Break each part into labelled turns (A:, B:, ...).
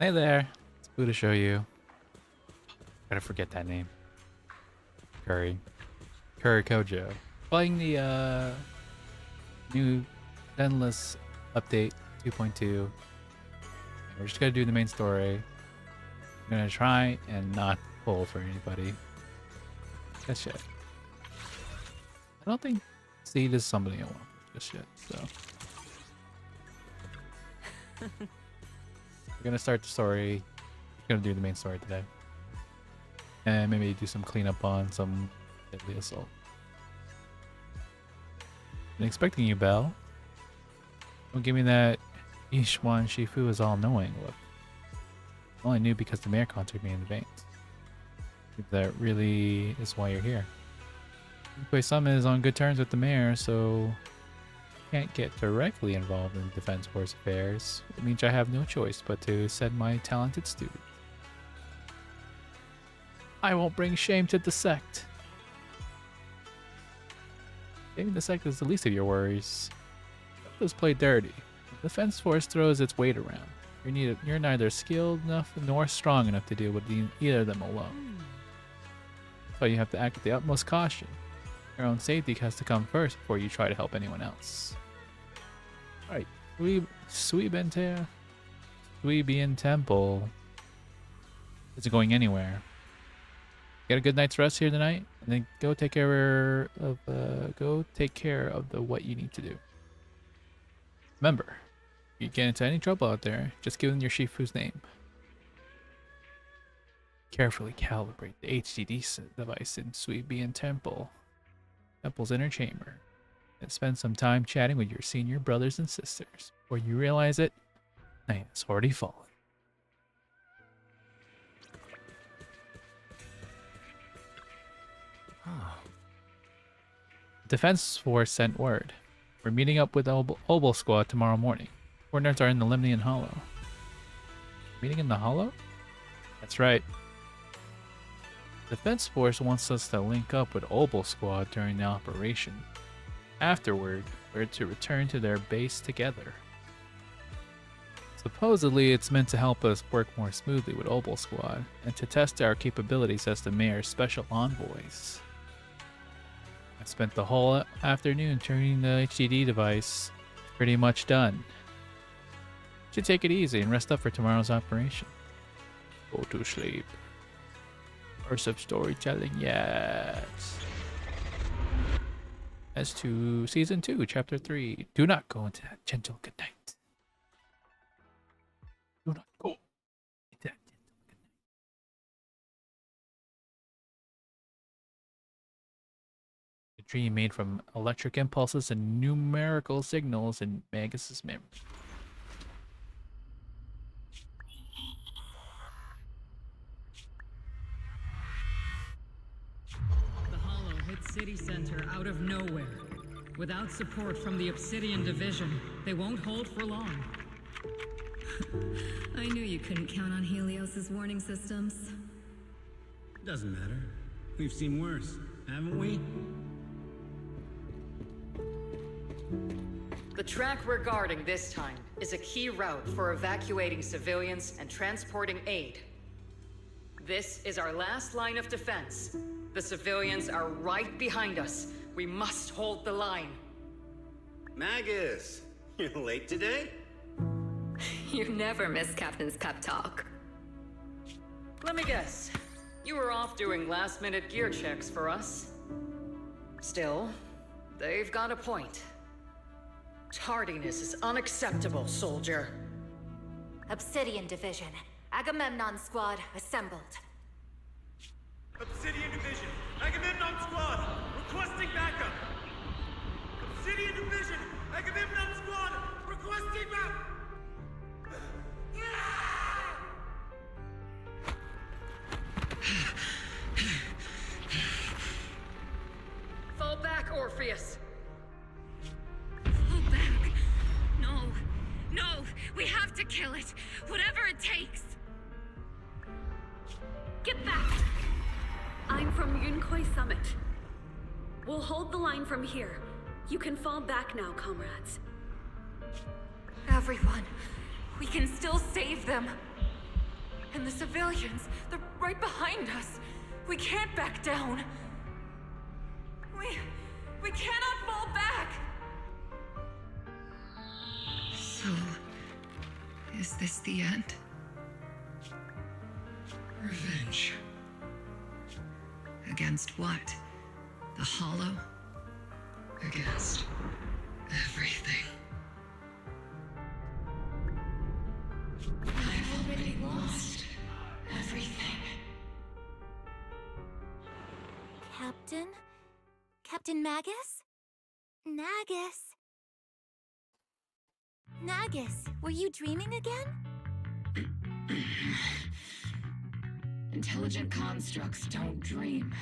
A: Hey there, it's Boo to show you. Gotta forget that name. KuriKojo. Playing the new Zenless update 2.2. We're just gonna do the main story. I'm gonna try and not pull for anybody. Just yet. I don't think Seed is somebody I want just yet, so. We're gonna start the story. We're gonna do the main story today. And maybe do some cleanup on some deadly assault. Been expecting you, Belle. Don't give me that Ishwan Shifu is all-knowing look. I only knew because the mayor contacted me in advance. If that really is why you're here. Sama is on good terms with the mayor, so can't get directly involved in Defense Force affairs. It means I have no choice but to send my talented student. I won't bring shame to the sect. Saving the sect is the least of your worries. Don't just play dirty. The Defense Force throws its weight around. You're neither skilled enough nor strong enough to deal with either of them alone. So you have to act with the utmost caution. Your own safety has to come first before you try to help anyone else. Alright, Suibien Temple isn't going anywhere. Get a good night's rest here tonight, and then go take care of what you need to do. Remember, if you get into any trouble out there, just give them your Shifu's name. Carefully calibrate the HDD device in Suibien Temple's inner chamber, and spend some time chatting with your senior brothers and sisters. Before you realize it, night has already fallen. Defense Force sent word. We're meeting up with Obel Squad tomorrow morning. Coordinates are in the Limnian Hollow. Meeting in the Hollow? That's right. Defense Force wants us to link up with Obel Squad during the operation. Afterward, we're to return to their base together. Supposedly, it's meant to help us work more smoothly with Obel Squad, and to test our capabilities as the mayor's special envoys. I spent the whole afternoon turning the HDD device. Pretty much done. Should take it easy and rest up for tomorrow's operation. Go to sleep. Of storytelling, yes. As to Season 2, Chapter 3, do not go into that gentle good night. Do not go into that gentle good night. A dream made from electric impulses and numerical signals in Magus's memory.
B: City center out of nowhere. Without support from the Obsidian Division, they won't hold for long.
C: I knew you couldn't count on Helios's warning systems.
D: Doesn't matter. We've seen worse, haven't we?
E: The track we're guarding this time is a key route for evacuating civilians and transporting aid. This is our last line of defense. The civilians are right behind us. We must hold the line.
D: Magus, you're late today?
C: You never miss Captain's pep talk.
E: Let me guess. You were off doing last-minute gear checks for us. Still, they've got a point. Tardiness is unacceptable, soldier.
F: Obsidian Division. Agamemnon Squad assembled.
G: Obsidian Division, Agamemnon Squad, requesting backup! Obsidian Division, Agamemnon Squad, requesting backup!
E: Fall back, Orpheus!
C: Fall back. No, we have to kill it. Whatever it takes. Get back! I'm from Yunkoi Summit. We'll hold the line from here. You can fall back now, comrades.
F: Everyone, we can still save them. And the civilians, they're right behind us. We can't back down. We cannot fall back!
H: So, is this the end? Revenge. Against what? The Hollow? Against everything. I've already lost everything.
F: Captain? Captain Magus? Nagus, were you dreaming again?
H: Intelligent constructs don't dream.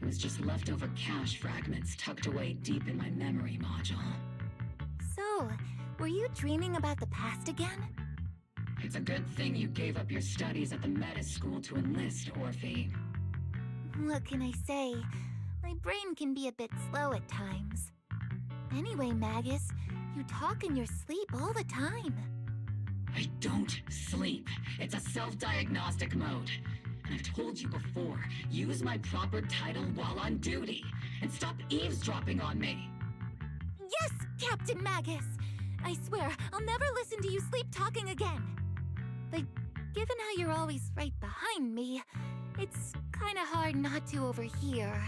H: It was just leftover cache fragments tucked away deep in my memory module.
F: So, were you dreaming about the past again?
H: It's a good thing you gave up your studies at the meta school to enlist, Orphie.
F: What can I say? My brain can be a bit slow at times. Anyway, Magus, you talk in your sleep all the time.
H: I don't sleep. It's a self-diagnostic mode. And I've told you before, use my proper title while on duty, and stop eavesdropping on me.
F: Yes, Captain Magus! I swear, I'll never listen to you sleep talking again. But given how you're always right behind me, it's kinda hard not to overhear.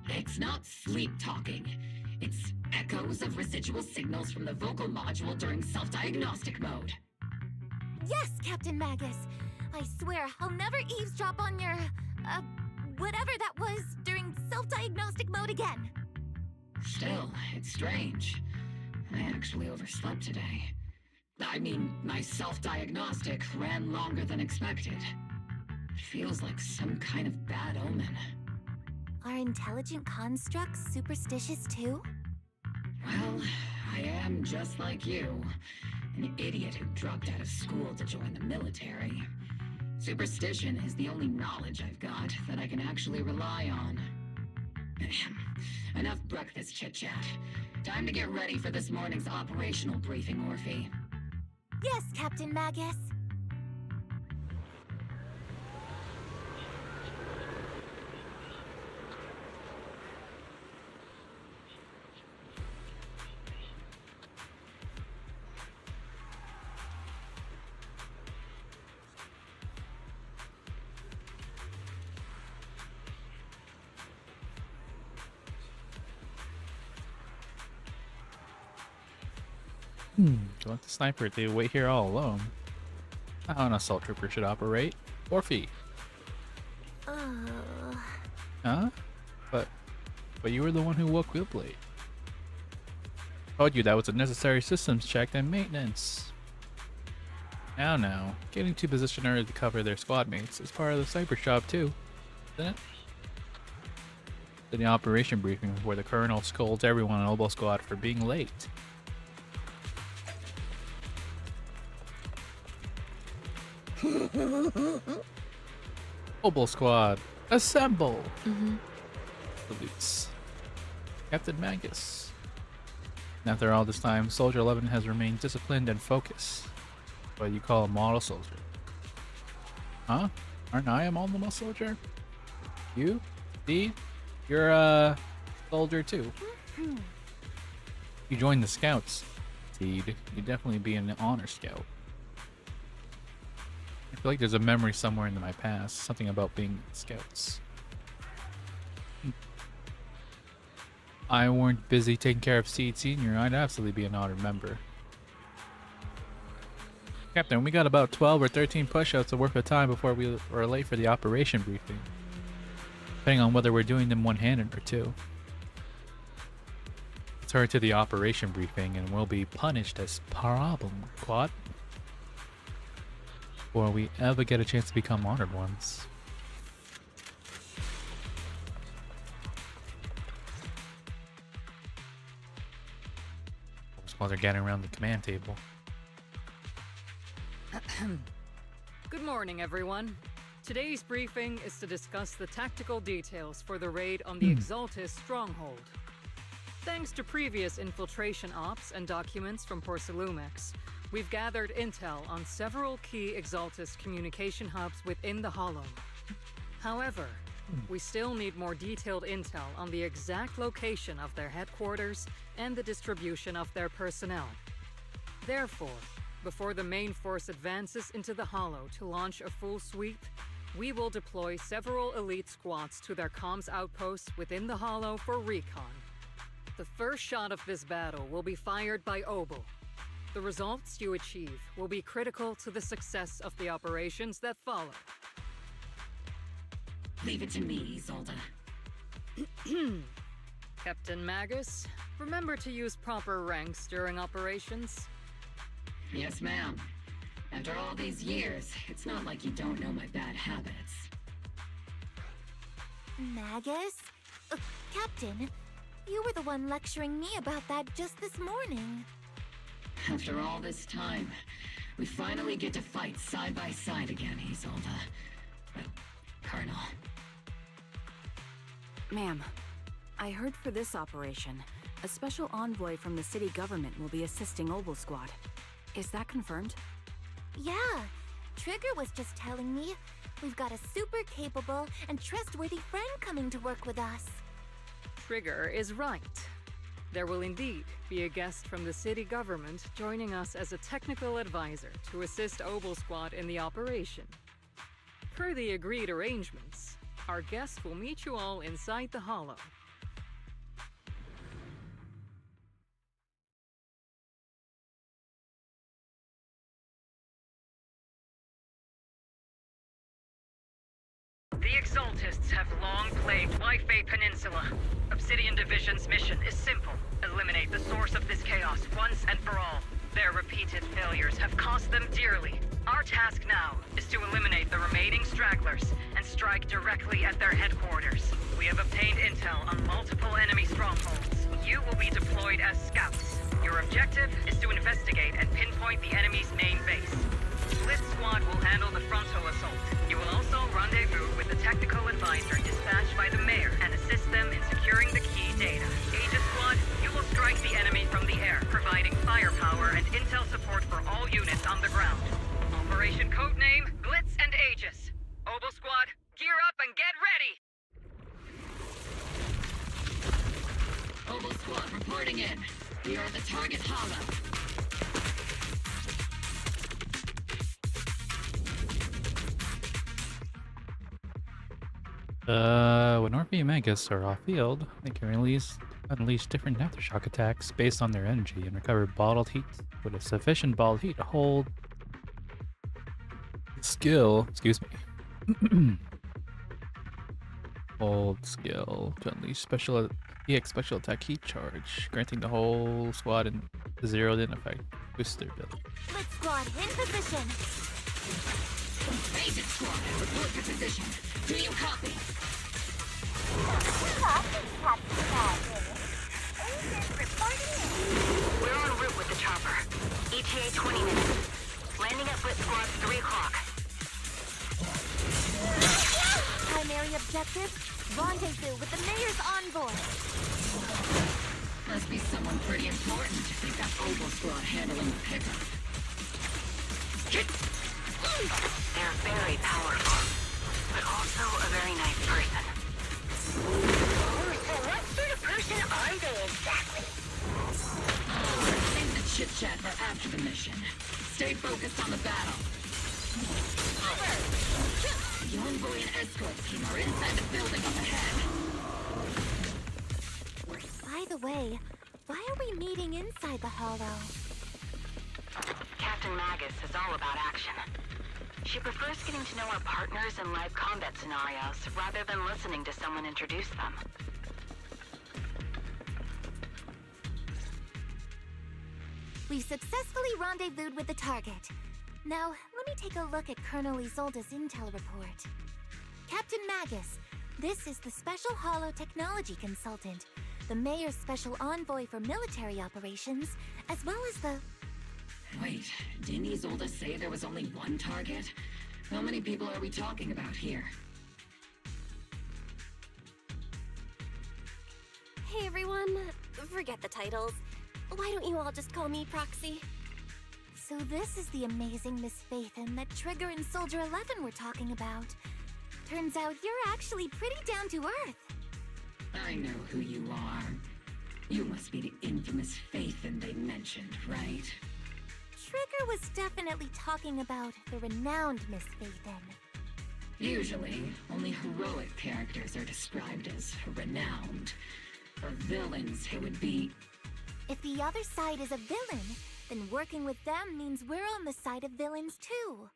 H: It's not sleep talking. It's echoes of residual signals from the vocal module during self-diagnostic mode.
F: Yes, Captain Magus! I swear, I'll never eavesdrop on your, whatever that was during self-diagnostic mode again.
H: Still, it's strange. I actually overslept today. I mean, my self-diagnostic ran longer than expected. It feels like some kind of bad omen.
F: Are intelligent constructs superstitious too?
H: Well, I am just like you. An idiot who dropped out of school to join the military. Superstition is the only knowledge I've got that I can actually rely on. Enough breakfast chit-chat. Time to get ready for this morning's operational briefing, Orphie.
F: Yes, Captain Magus.
A: Go with the sniper. They wait here all alone. How an assault trooper should operate. Orphie. Huh? But you were the one who woke Wheelblade. Told you that was a necessary systems check and maintenance. Now, getting to position early to cover their squad mates is part of the sniper job too, isn't it? In the operation briefing where the colonel scolds everyone in Obo Squad for being late. Obo Squad, assemble! Salutes. Captain Magus. And after all this time, Soldier 11 has remained disciplined and focused. What you call a model soldier. Huh? Aren't I a model soldier? You? Steve? You're a soldier too. You joined the scouts. Teed, you'd definitely be an honor scout. I feel like there's a memory somewhere in my past, something about being scouts. I weren't busy taking care of Seed Senior, I'd absolutely be an honored member. Captain, we got about 12 or 13 push-outs worth of time before we were late for the operation briefing. Depending on whether we're doing them one-handed or two. Let's hurry to the operation briefing and we'll be punished as problem quad. Before we ever get a chance to become honored ones. While they're getting around the command table.
E: Good morning, everyone. Today's briefing is to discuss the tactical details for the raid on the Exaltus stronghold. Thanks to previous infiltration ops and documents from Porcelumex, We've gathered intel on several key Exaltus communication hubs within the Hollow. However, we still need more detailed intel on the exact location of their headquarters and the distribution of their personnel. Therefore, before the main force advances into the Hollow to launch a full sweep, we will deploy several elite squads to their comms outposts within the Hollow for recon. The first shot of this battle will be fired by Obel. The results you achieve will be critical to the success of the operations that follow.
H: Leave it to me, Isolde.
E: Captain Magus, remember to use proper ranks during operations.
H: Yes, ma'am. After all these years, it's not like you don't know my bad habits.
F: Magus? Captain, you were the one lecturing me about that just this morning.
H: After all this time, we finally get to fight side by side again, Isolde. Colonel.
I: Ma'am, I heard for this operation, a special envoy from the city government will be assisting Obel Squad. Is that confirmed?
F: Yeah, Trigger was just telling me we've got a super capable and trustworthy friend coming to work with us.
E: Trigger is right. There will indeed be a guest from the city government joining us as a technical advisor to assist Obel Squad in the operation. Per the agreed arrangements, our guest will meet you all inside the Hollow. The Exaltists have long plagued Wi-Fi Peninsula. Obsidian Division's mission is simple. Eliminate the source of this chaos once and for all. Their repeated failures have cost them dearly. Our task now is to eliminate the remaining stragglers and strike directly at their headquarters. We have obtained intel on multiple enemy strongholds. You will be deployed as scouts. Your objective is to investigate and pinpoint the enemy's main base. Blitz Squad will handle the frontal assault. You will also rendezvous with the technical advisor dispatched by the mayor and assist them in securing the key data. Aegis Squad, you will strike the enemy from the air, providing firepower and intel support for all units on the ground. Operation codename Glitz and Aegis. Obel Squad, gear up and get ready!
H: Obel Squad reporting in. We are at the target hollow.
A: When Orphie and Magus are off-field, they can unleash different aftershock attacks based on their energy and recover bottled heat. With a sufficient bottled heat to hold skill, hold skill to unleash special EX special attack heat charge, granting the whole squad in zeroed in effect. Boost their ability.
F: Let's squad in position.
H: Agent Squad, report your position. Do you copy?
F: Copy, Captain Magus. Agent reporting in.
J: We're en route with the chopper. ETA 20 minutes. Landing at Blitz Squad 3 o'clock.
F: Primary objective, rendezvous with the mayor's envoy.
H: Must be someone pretty important if they've got Obel Squad handling the pickup.
J: They're very powerful, but also a very nice person. So what sort of person are they exactly?
H: Save the chit-chat for after the mission. Stay focused on the battle. The envoy and escort team are inside the building up ahead.
F: By the way, why are we meeting inside the Hollow?
J: Captain Magus is all about action. She prefers getting to know our partners in live combat scenarios rather than listening to someone introduce them.
F: We've successfully rendezvoused with the target. Now, let me take a look at Colonel Isolde's intel report. Captain Magus, this is the Special Hollow Technology Consultant, the Mayor's Special Envoy for Military Operations, as well as the...
H: Wait, didn't Isolde say there was only one target? How many people are we talking about here?
K: Hey everyone, forget the titles. Why don't you all just call me Proxy?
F: So this is the amazing Miss Phaethon that Trigger and Soldier 11 were talking about. Turns out you're actually pretty down to earth.
H: I know who you are. You must be the infamous Phaethon they mentioned, right?
F: Trigger was definitely talking about the renowned Miss Phaethon.
H: Usually, only heroic characters are described as renowned. For villains, it would be...
F: If the other side is a villain, then working with them means we're on the side of villains too.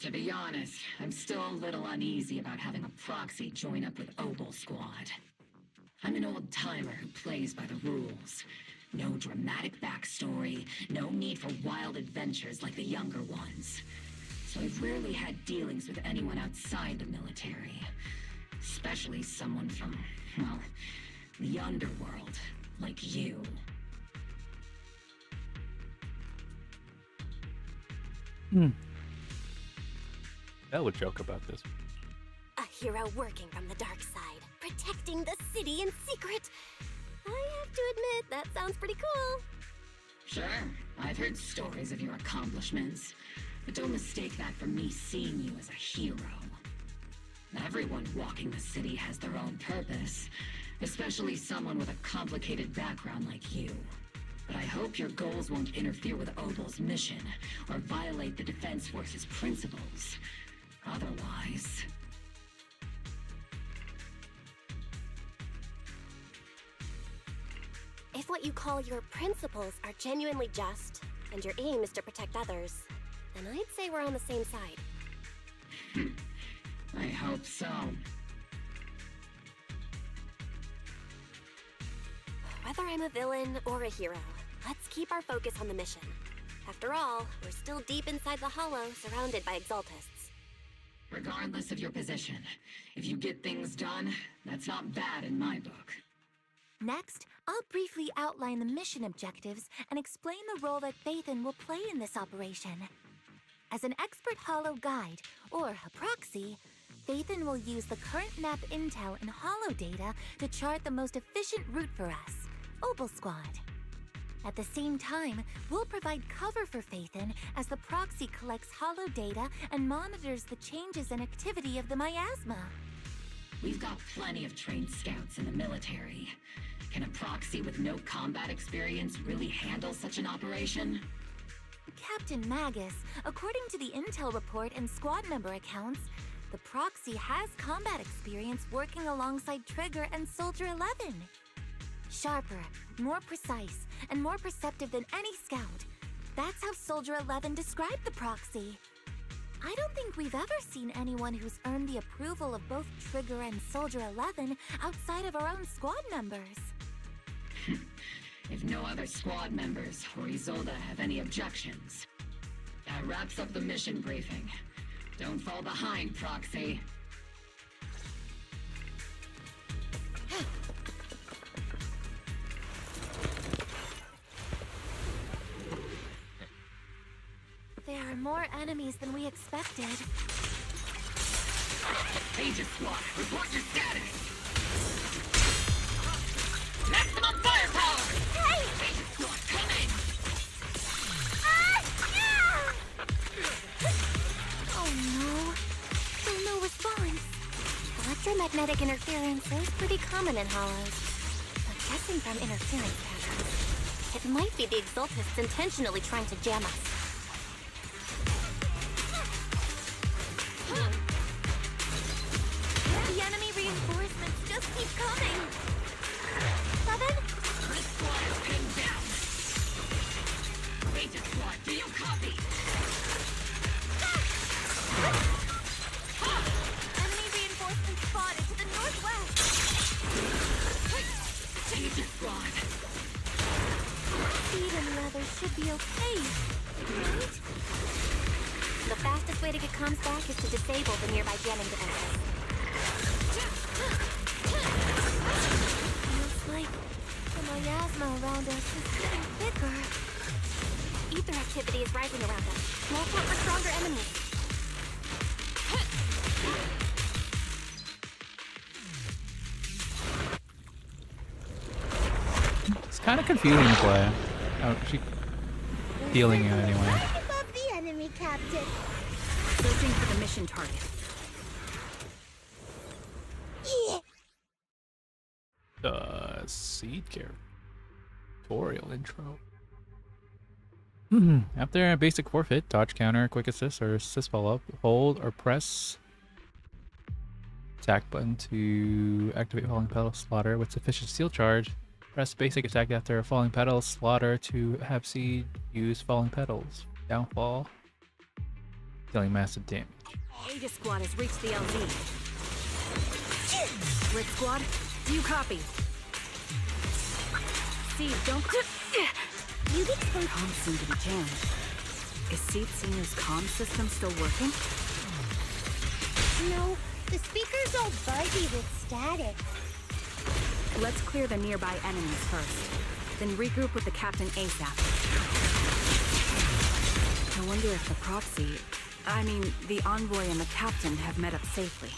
H: To be honest, I'm still a little uneasy about having a proxy join up with Obel Squad. I'm an old-timer who plays by the rules. No dramatic backstory, no need for wild adventures like the younger ones. So I've rarely had dealings with anyone outside the military. Especially someone from, well, the underworld, like you.
A: Belle would joke about this.
K: A hero working from the dark side, protecting the city in secret. I have to admit, that sounds pretty cool.
H: Sure, I've heard stories of your accomplishments, but don't mistake that for me seeing you as a hero. Everyone walking the city has their own purpose, especially someone with a complicated background like you. But I hope your goals won't interfere with Obel's mission, or violate the Defense Force's principles. Otherwise...
K: If what you call your principles are genuinely just, and your aim is to protect others, then I'd say we're on the same side.
H: I hope so.
K: Whether I'm a villain or a hero, let's keep our focus on the mission. After all, we're still deep inside the Hollow, surrounded by Exaltists.
H: Regardless of your position, if you get things done, that's not bad in my book.
F: Next, I'll briefly outline the mission objectives and explain the role that Phaethon will play in this operation. As an expert Hollow guide, or a proxy, Phaethon will use the current map intel and Hollow data to chart the most efficient route for us, Obel Squad. At the same time, we'll provide cover for Phaethon as the proxy collects Hollow data and monitors the changes and activity of the miasma.
H: We've got plenty of trained scouts in the military. Can a proxy with no combat experience really handle such an operation?
F: Captain Magus, according to the intel report and squad member accounts, the proxy has combat experience working alongside Trigger and Soldier 11. Sharper, more precise, and more perceptive than any scout. That's how Soldier 11 described the proxy. I don't think we've ever seen anyone who's earned the approval of both Trigger and Soldier 11 outside of our own squad members.
H: If no other squad members or Isolde have any objections. That wraps up the mission briefing. Don't fall behind, Proxy.
F: There are more enemies than we expected.
H: Aegis Squad, report your status! Maximum firepower!
F: Hey!
H: Aegis Squad, come in!
F: Oh no. Still no response.
K: Electromagnetic interference is pretty common in Hollows. But guessing from interference patterns, it might be the Exaltists intentionally trying to jam us.
F: The enemy reinforcements just keep coming. 7?
H: This squad is pinned down! Aegis Squad, do you copy?
F: Enemy reinforcements spotted to the northwest.
H: Aegis Squad!
F: Speed and leather should be okay, right?
K: The fastest way to get comms back is to disable the nearby jamming devices.
F: Feels like the miasma around us is getting thicker.
K: Ether activity is rising around us. Watch out for stronger enemies.
A: It's kind of confusing to play. Oh, she... Healing it anyway.
K: Above the enemy, Captain.
I: Searching for the mission target.
A: Seed care. Tutorial intro. After a basic forfeit, dodge counter, quick assist, or assist follow up, hold or press attack button to activate falling petal slaughter with sufficient steel charge. Press basic attack after a falling petal slaughter to have seed use falling petals. Downfall. Dealing massive damage.
I: Aegis Squad has reached the LZ. Red Squad, do you copy? Seed, don't...
K: You get some...
I: Comms seem to be jammed. Is Seed Senior's comm system still working?
K: No, the speaker's all buggy with static.
I: Let's clear the nearby enemies first, then regroup with the Captain ASAP. I wonder if the proxy, I mean, the envoy and the Captain have met up safely.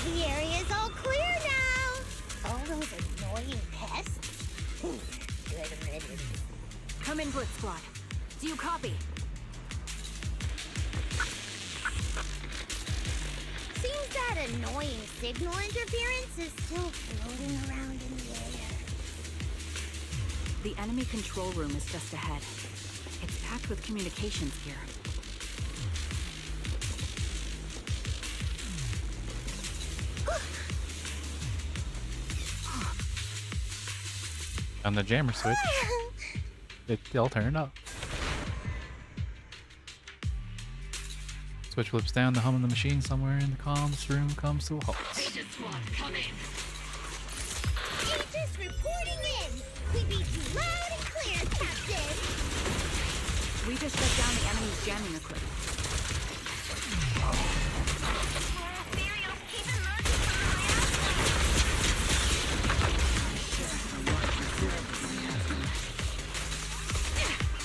K: The area's all clear now. All those annoying pests. Good riddance.
I: Come in, Blitz Squad. Do you copy?
K: Seems that annoying signal interference is still floating around in the air.
I: The enemy control room is just ahead. It's packed with communications gear.
A: On the jammer switch, it'll turn up. Switch flips down, the hum of the machine somewhere in the comms room comes to a halt.
H: Aegis Squad, come in.
K: Aegis reporting in. We beat you loud and clear, Captain.
I: We just shut down the enemy's jamming equipment.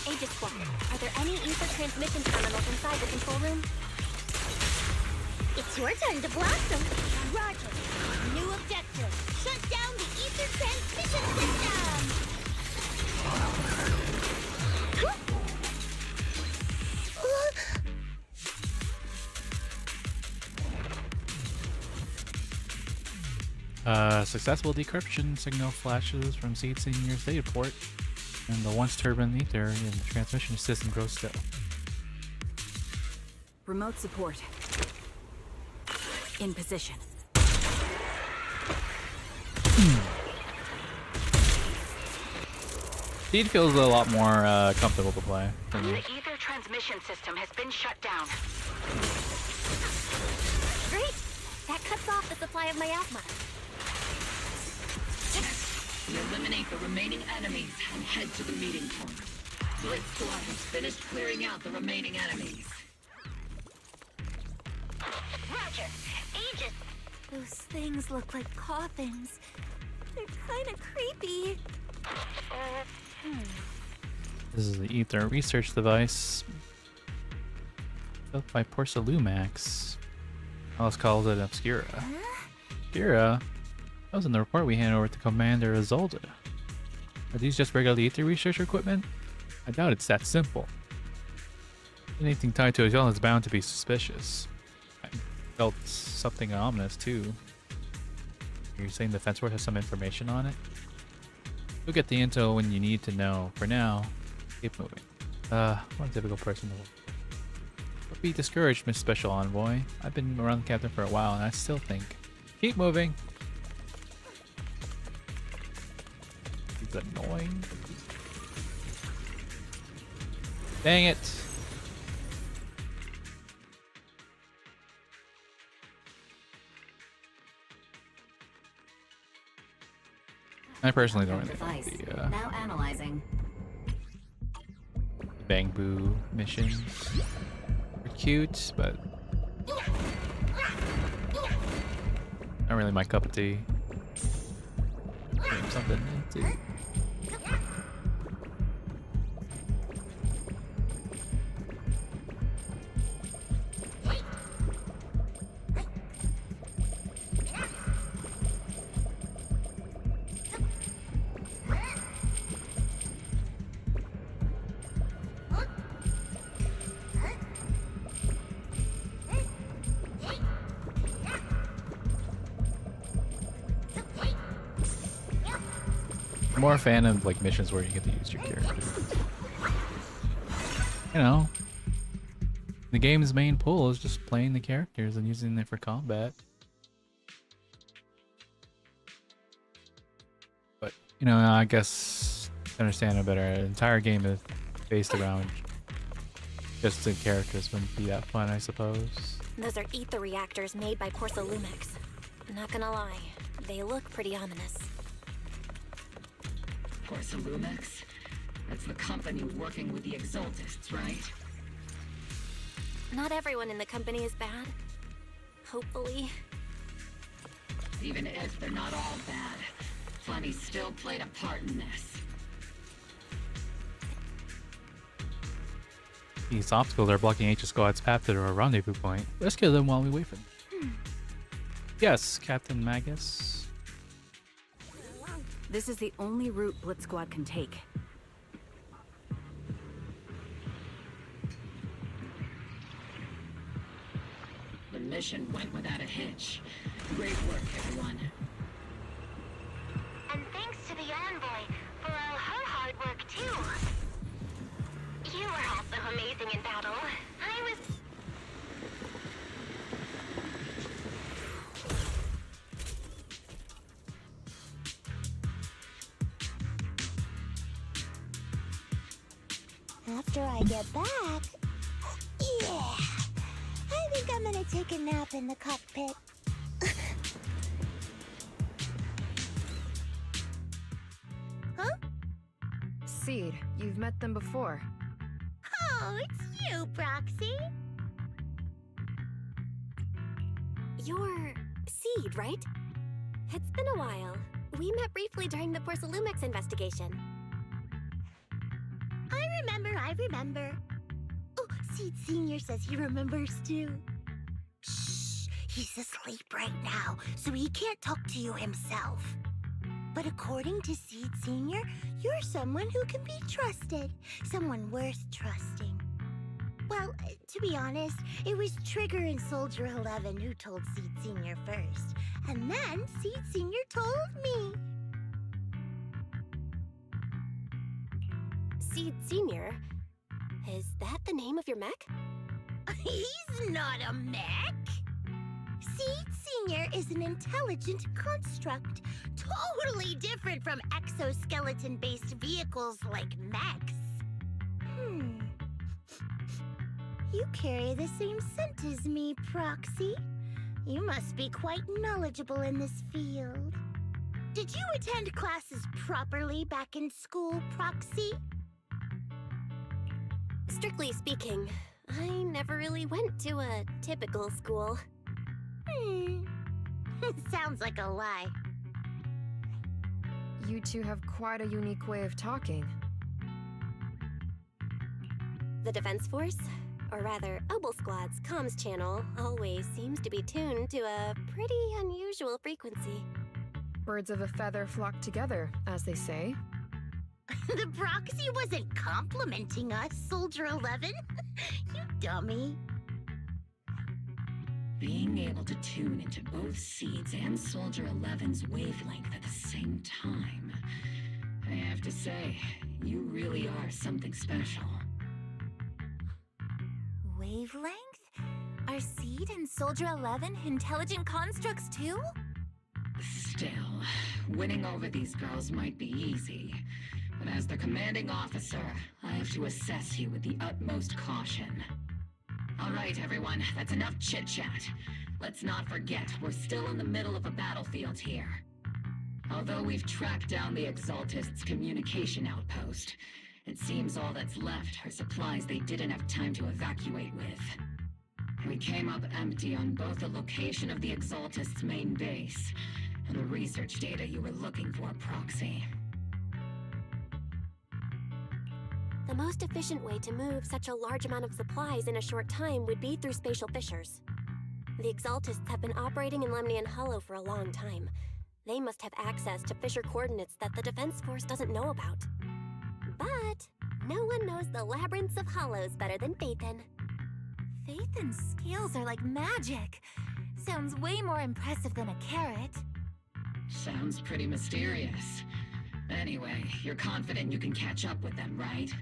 K: Aegis Squad, are there any ether transmission terminals inside the control room? It's your turn to blossom. Roger. New objective. Shut down the ether transmission system.
A: Successful decryption signal flashes from Seed Senior's data port, and the once turbine ether in the transmission system grows still.
I: Remote support. In position.
A: Seed feels a lot more comfortable to play for me.
J: The ether transmission system has been shut down.
K: Great. That cuts off the supply of miasma.
H: We eliminate the remaining enemies and head to the meeting point. Blitz Squad has finished clearing out the remaining enemies.
K: Roger. Aegis.
F: Those things look like coffins. They're kind of creepy.
A: This is the ether research device built by Porcelumax. Alice calls it Obscura. Obscura? That was in the report we handed over to Commander Isolde. Are these just regular ether research equipment? I doubt it's that simple. Anything tied to Isolde is bound to be suspicious. I felt something ominous too. You're saying the Defense Force has some information on it? You'll get the intel when you need to know. For now, keep moving. What a difficult person to work with. Don't be discouraged, Miss Special Envoy. I've been around the captain for a while and I still think. Keep moving. He's annoying. Dang it. I personally don't really like the
L: now analyzing.
A: Bang Boo missions. They're cute, but not really my cup of tea. Something to I'm more a fan of like missions where you get to use your character. You know, the game's main pull is just playing the characters and using them for combat. But you know, I guess to understand it better, an entire game is based around just the characters wouldn't be that fun, I suppose.
K: Those are ether reactors made by Lumix. Not gonna lie, they look pretty ominous.
H: Lumix? That's the company working with the Exaltists, right?
K: Not everyone in the company is bad. Hopefully.
H: Even if they're not all bad, Flemmy still played a part in this.
A: These obstacles are blocking H Squad's path to a rendezvous point. Let's kill them while we wait for them. Yes, Captain Magus.
I: This is the only route Blitz Squad can take.
H: The mission went without a hitch. Great work, everyone.
K: And thanks to the envoy for all her hard work, too. You were also amazing in battle. I was...
L: After I get back... Yeah! I think I'm gonna take a nap in the cockpit.
I: Huh? Seed, you've met them before.
L: Oh, it's you, Proxy.
K: You're Seed, right? It's been a while. We met briefly during the Lumix investigation.
L: I remember. Oh, Seed Sr. says he remembers too. Shh, he's asleep right now, so he can't talk to you himself. But according to Seed Sr., you're someone who can be trusted. Someone worth trusting. Well, to be honest, it was Trigger and Soldier 11 who told Seed Sr. first. And then Seed Sr. told me.
K: Seed Sr.? Is that the name of your mech?
L: He's not a mech. Seed Sr. is an intelligent construct, totally different from exoskeleton-based vehicles like mechs. You carry the same scent as me, Proxy. You must be quite knowledgeable in this field. Did you attend classes properly back in school, Proxy?
K: Strictly speaking, I never really went to a typical school.
L: Sounds like a lie.
I: You two have quite a unique way of talking.
K: The Defense Force, or rather, Obel Squad's comms channel always seems to be tuned to a pretty unusual frequency.
I: Birds of a feather flock together, as they say.
L: The Proxy wasn't complimenting us, Soldier 11. You dummy.
H: Being able to tune into both Seeds and Soldier 11's wavelength at the same time. I have to say, you really are something special.
F: Wavelength? Are Seed and Soldier 11 intelligent constructs too?
H: Still, winning over these girls might be easy. But as their commanding officer, I have to assess you with the utmost caution. All right, everyone, that's enough chit-chat. Let's not forget, we're still in the middle of a battlefield here. Although we've tracked down the Exaltists' communication outpost, it seems all that's left are supplies they didn't have time to evacuate with. We came up empty on both the location of the Exaltists' main base and the research data you were looking for, Proxy.
K: The most efficient way to move such a large amount of supplies in a short time would be through spatial fissures. The Exaltists have been operating in Lemnian Hollow for a long time. They must have access to fissure coordinates that the Defense Force doesn't know about. But no one knows the labyrinths of hollows better than Phaethon.
F: Phaethon's scales are like magic. Sounds way more impressive than a carrot.
H: Sounds pretty mysterious. Anyway, you're confident you can catch up with them, right?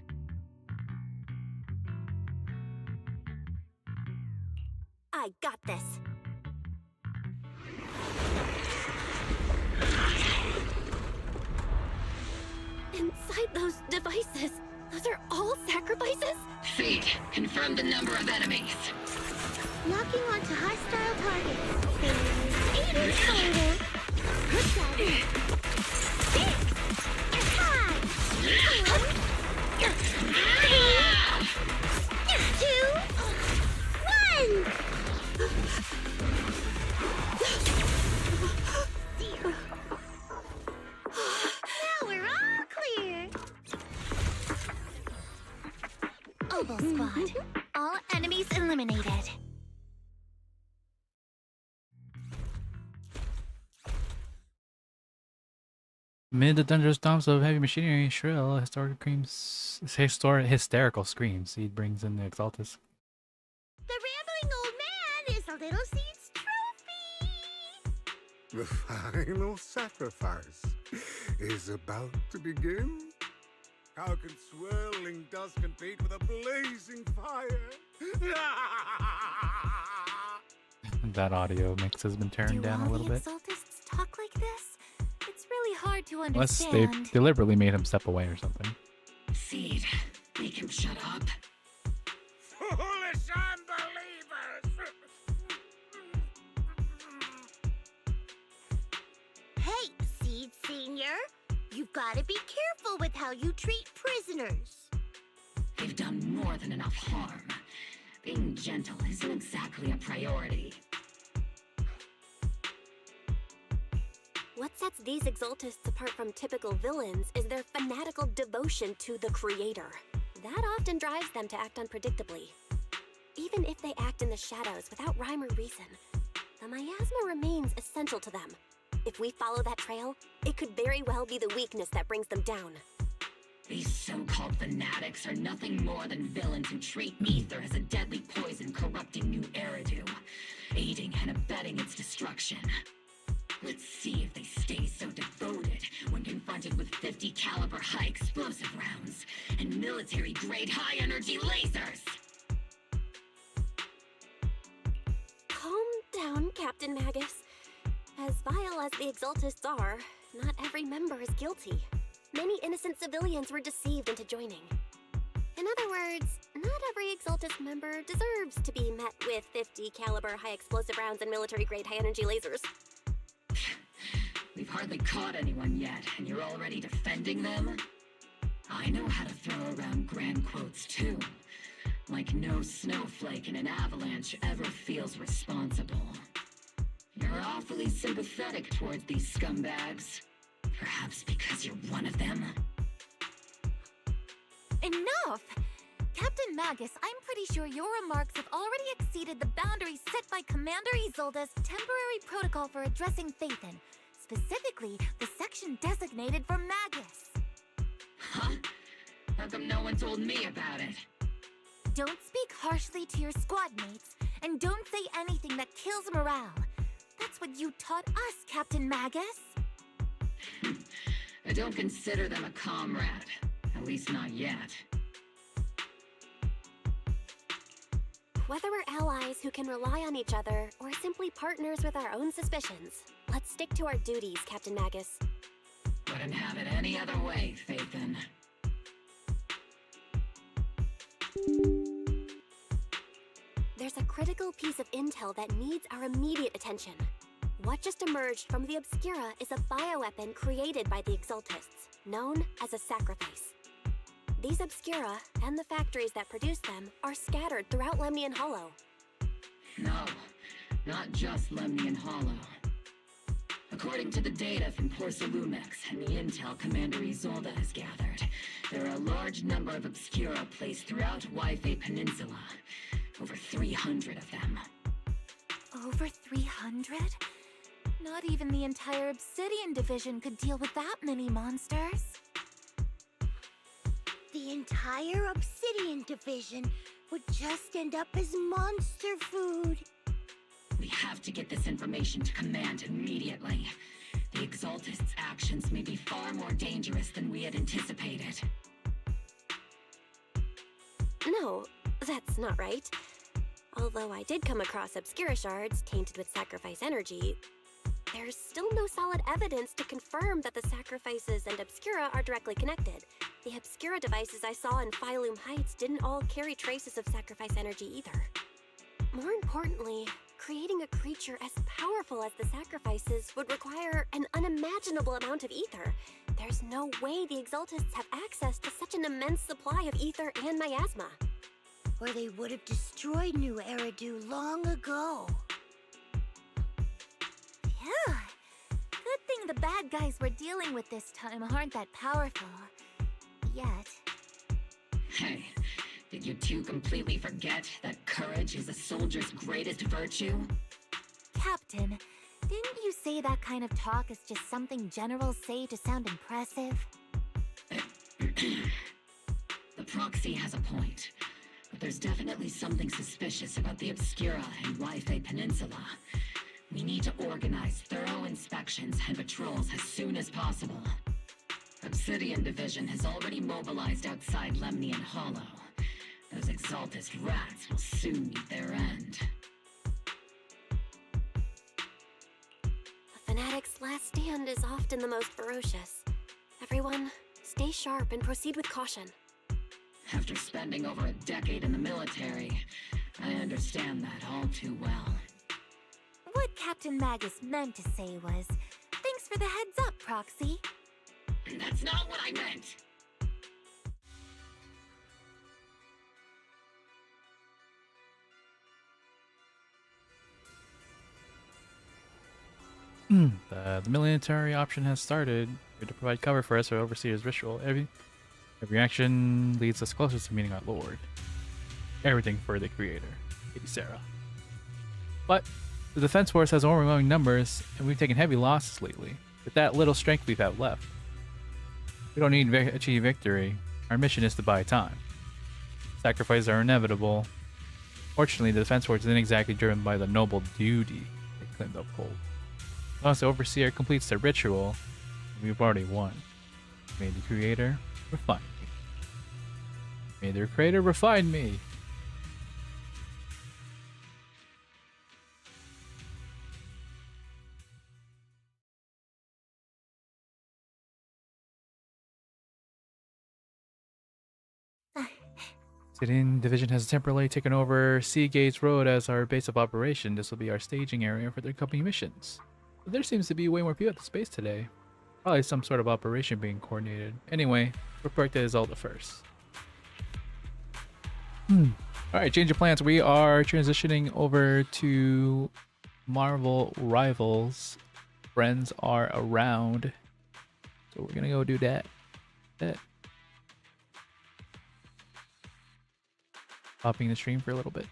K: I got this. Inside those devices, those are all sacrifices?
H: Seed, confirm the number of enemies.
L: Locking onto hostile targets. 8 in total. Good job. 6. Attack! 1. 2. 1. Now we're all clear.
K: Oval Squad. All enemies eliminated.
A: Amid the thunderous stomps of heavy machinery, shrill, hysterical screams. Seed brings in the Exaltus.
L: The rambling old man is a little Seed's trophy.
M: The final sacrifice is about to begin. How can swirling dust compete with a blazing fire?
A: That audio mix has been turned down a little bit.
F: Do all the Exaltists talk like this? It's really hard to
A: Unless
F: understand.
A: they deliberately made him step away or something.
H: Seed, make him shut up.
M: Foolish unbelievers!
L: Hey, Seed Senior. You've got to be careful with how you treat prisoners.
H: They've done more than enough harm. Being gentle isn't exactly a priority.
K: What sets these Exaltists apart from typical villains is their fanatical devotion to the Creator. That often drives them to act unpredictably. Even if they act in the shadows without rhyme or reason, the miasma remains essential to them. If we follow that trail, it could very well be the weakness that brings them down.
H: These so-called fanatics are nothing more than villains who treat ether as a deadly poison corrupting new Eridu, aiding and abetting its destruction. Let's see if they stay so devoted when confronted with 50 caliber high explosive rounds and military-grade high-energy lasers!
K: Calm down, Captain Magus. As vile as the Exaltists are, not every member is guilty. Many innocent civilians were deceived into joining. In other words, not every Exaltist member deserves to be met with 50 caliber high explosive rounds and military-grade high-energy lasers.
H: We've hardly caught anyone yet, and you're already defending them? I know how to throw around grand quotes too. Like no snowflake in an avalanche ever feels responsible. You're awfully sympathetic towards these scumbags. Perhaps because you're one of them?
F: Enough! Captain Magus, I'm pretty sure your remarks have already exceeded the boundaries set by Commander Isolde's temporary protocol for addressing Phaethon. Specifically, the section designated for Magus.
H: Huh? How come no one told me about it?
F: Don't speak harshly to your squad mates, and don't say anything that kills morale. That's what you taught us, Captain Magus.
H: I don't consider them a comrade. At least not yet.
K: Whether we're allies who can rely on each other, or simply partners with our own suspicions, let's stick to our duties, Captain Magus.
H: Wouldn't have it any other way, Phaethon.
K: There's a critical piece of intel that needs our immediate attention. What just emerged from the Obscura is a bioweapon created by the Exaltists, known as a sacrifice. These Obscura, and the factories that produce them, are scattered throughout Lemnian Hollow.
H: No, not just Lemnian Hollow. According to the data from Porcelumex and the intel Commander Isolde has gathered, there are a large number of Obscura placed throughout Waife Peninsula. Over 300 of them.
F: Over 300? Not even the entire Obsidian Division could deal with that many monsters.
L: The entire Obsidian Division would just end up as monster food.
H: We have to get this information to Command immediately. The Exaltists' actions may be far far more dangerous than we had anticipated.
K: No, that's not right. Although I did come across Obscura shards tainted with sacrifice energy, there's still no solid evidence to confirm that the sacrifices and Obscura are directly connected. The Obscura devices I saw in Phylum Heights didn't all carry traces of sacrifice energy either. More importantly, creating a creature as powerful as the sacrifices would require an unimaginable amount of ether. There's no way the Exaltists have access to such an immense supply of ether and miasma.
L: Or they would have destroyed New Eridu long ago.
F: Yeah. Good thing the bad guys we're dealing with this time aren't that powerful. Yet.
H: Hey, did you two completely forget that courage is a soldier's greatest virtue?
F: Captain, didn't you say that kind of talk is just something generals say to sound impressive?
H: The proxy has a point, but there's definitely something suspicious about the Obscura and Wi-Fi Peninsula. We need to organize thorough inspections and patrols as soon as possible. Obsidian Division has already mobilized outside Lemnian Hollow. Those Exaltist rats will soon meet their end.
K: A fanatic's last stand is often the most ferocious. Everyone, stay sharp and proceed with caution.
H: After spending over a decade in the military, I understand that all too well.
F: What Captain Magus meant to say was, thanks for the heads up, Proxy.
H: That's not what I meant!
A: The military option has started. Here to provide cover for us or Overseer's ritual. Every action leads us closer to meeting our Lord. Everything for the Creator, Lady Sarah. But the Defense Force has overwhelming numbers, and we've taken heavy losses lately. With that little strength we've had left, we don't need to achieve victory. Our mission is to buy time. Sacrifices are inevitable. Fortunately, the Defense Force isn't exactly driven by the noble duty they claim to uphold. Once the Overseer completes the ritual, we've already won. May the Creator refine me. May the Creator refine me. Obsidian Division has temporarily taken over Seagates Road as our base of operation. This will be our staging area for their company missions. But there seems to be way more people at the space today. Probably some sort of operation being coordinated. Anyway, report to Zelda first. Alright, change of plans. We are transitioning over to Marvel Rivals. Friends are around. So we're gonna go do that. Popping the stream for a little bit.